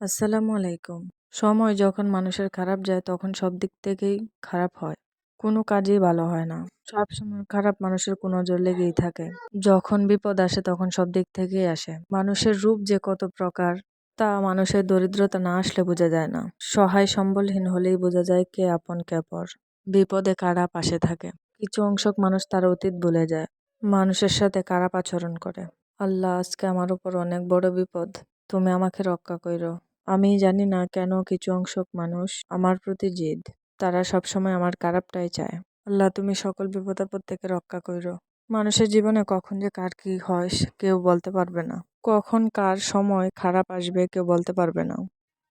আসসালামু আলাইকুম। সময় যখন মানুষের খারাপ যায় তখন সব দিক থেকেই খারাপ হয়। কোনো কাজেই ভালো হয় না। সবসময় খারাপ মানুষের কোনো নজর লেগেই থাকে। যখন বিপদ আসে তখন সব দিক থেকেই আসে। মানুষের রূপ যে কত প্রকার তা মানুষের দরিদ্রতা না আসলে বোঝা যায় না। সহায় সম্বলহীন হলেই বোঝা যায় কে আপন কে পর। বিপদে কারা পাশে থাকে। কিছু অংশক মানুষ তার অতীত ভুলে যায়। মানুষের সাথে খারাপ আচরণ করে। আল্লাহ, আজকে আমার উপর অনেক বড় বিপদ। তুমি আমাকে রক্ষা কইরো। আমি জানি না কেন কিছু অংশক মানুষ আমার প্রতি জিদ। তারা সবসময় আমার খারাপটাই চায়। আল্লাহ, তুমি সকল বিপদ আপদ থেকে রক্ষা কইরো। মানুষের জীবনে কখন যে কার কি হয় কেউ বলতে পারবে না। কখন কার সময় খারাপ আসবে কেউ বলতে পারবে না।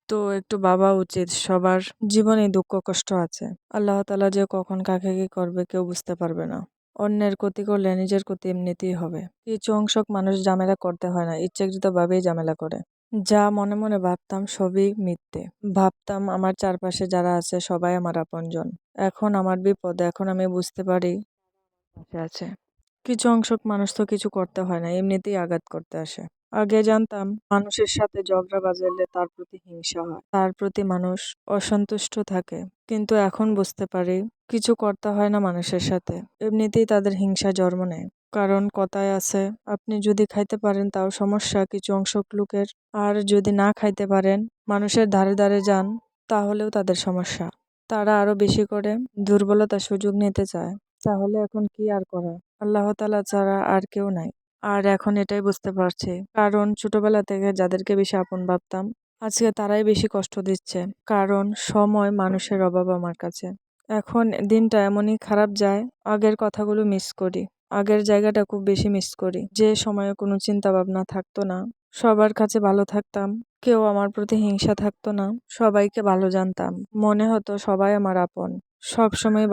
তো একটু ভাবা উচিত, সবার জীবনে দুঃখ কষ্ট আছে। আল্লাহ তাআলা যে কখন কাকে কি করবে কেউ বুঝতে পারবে না। অন্যের ক্ষতি করলে নিজের ক্ষতি এমনিতেই হবে। কিছু অংশক মানুষ ঝামেলা করতে হয় না, ইচ্ছাকৃতভাবেই ঝামেলা করে। যা মনে মনে ভাবতাম সবই মিথ্যে। ভাবতাম আমার চারপাশে যারা আছে সবাই আমার আপনজন। এখন আমার বিপদ, এখন আমি বুঝতে পারি পাশে আছে। কিছু অংশক মানুষ তো কিছু করতে হয় না, এমনিতেই আঘাত করতে আসে। আগে জানতাম মানুষের সাথে ঝগড়া বাজালে তার প্রতি হিংসা হয়, তার প্রতি মানুষ অসন্তুষ্ট থাকে। কিন্তু এখন বুঝতে পারি কিছু করতে হয় না মানুষের সাথে, এমনিতেই তাদের হিংসা জন্ম নেয়। কারণ কথায় আছে, আপনি যদি খাইতে পারেন তাও সমস্যা কিছু অংশক লোকের, আর যদি না খাইতে পারেন মানুষের ধারে ধারে যান তাহলেও তাদের সমস্যা। তারা আরো বেশি করে দুর্বলতার সুযোগ নিতে চায়। তাহলে এখন কি আর করা? আল্লাহ তাআলা ছাড়া আর কেউ নাই। আর এখন এটাই বুঝতে পারছি, কারণ ছোটবেলা থেকে যাদেরকে বেশি আপন ভাবতাম আজকে তারাই বেশি কষ্ট দিচ্ছে। কারণ সময় মানুষের অভাব আমার কাছে। এখন দিনটা এমনই খারাপ যায়, আগের কথাগুলো মিস করি। আগের জায়গাটা খুব বেশি মিস করি, যে সময়ে কোনো চিন্তা ভাবনা থাকতো না, সবার কাছে ভালো থাকতাম, কেউ আমার প্রতি হিংসা থাকতো না, সবাইকে ভালো জানতাম, মনে হতো সবাই আমার আপন। সবসময়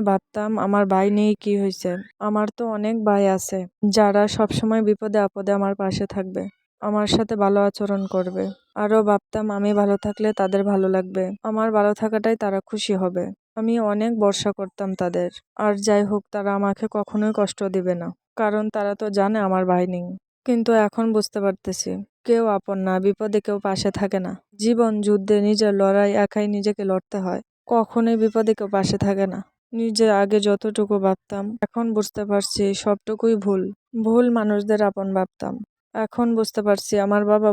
ভাবতাম আমার ভাই নেই কি হয়েছে, আমার তো অনেক ভাই আছে যারা সবসময় বিপদে আপদে আমার পাশে থাকবে, আমার সাথে ভালো আচরণ করবে। আরও ভাবতাম আমি ভালো থাকলে তাদের ভালো লাগবে, আমার ভালো থাকাটাই তারা খুশি হবে। আমি অনেক ভরসা করতাম তাদের। আর যাই হোক, তারা আমাকে কখনোই কষ্ট দিবে না, কারণ তারা তো জানে আমার ভাই নেই। কিন্তু এখন বুঝতে পারতেছি কেউ আপন না, বিপদে কেউ পাশে থাকে না। জীবন যুদ্ধে নিজের লড়াই একাই নিজেকে লড়তে হয়, কখনোই বিপদে কেউ পাশে থাকে না। নিজে আগে যতটুকু ভাবতাম এখন বুঝতে পারছি সবটুকুই ভুল। ভুল মানুষদের আপন ভাবতাম। এখন বুঝতে পারছি আমার বাবা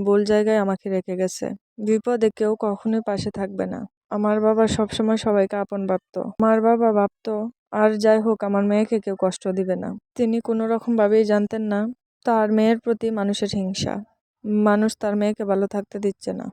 ভুল জায়গায় আমাকে রেখে গেছে। বিপদে কেউ কখনোই পাশে থাকবে না। আমার বাবা সবসময় সবাইকে আপন ভাবতো। আমার বাবা ভাবতো আর যাই হোক আমার মেয়েকে কেউ কষ্ট দিবে না। তিনি কোনো রকম ভাবেই জানতেন না তার মেয়ের প্রতি মানুষের হিংসা। মানুষ তার মেয়েকে ভালো থাকতে দিচ্ছে না।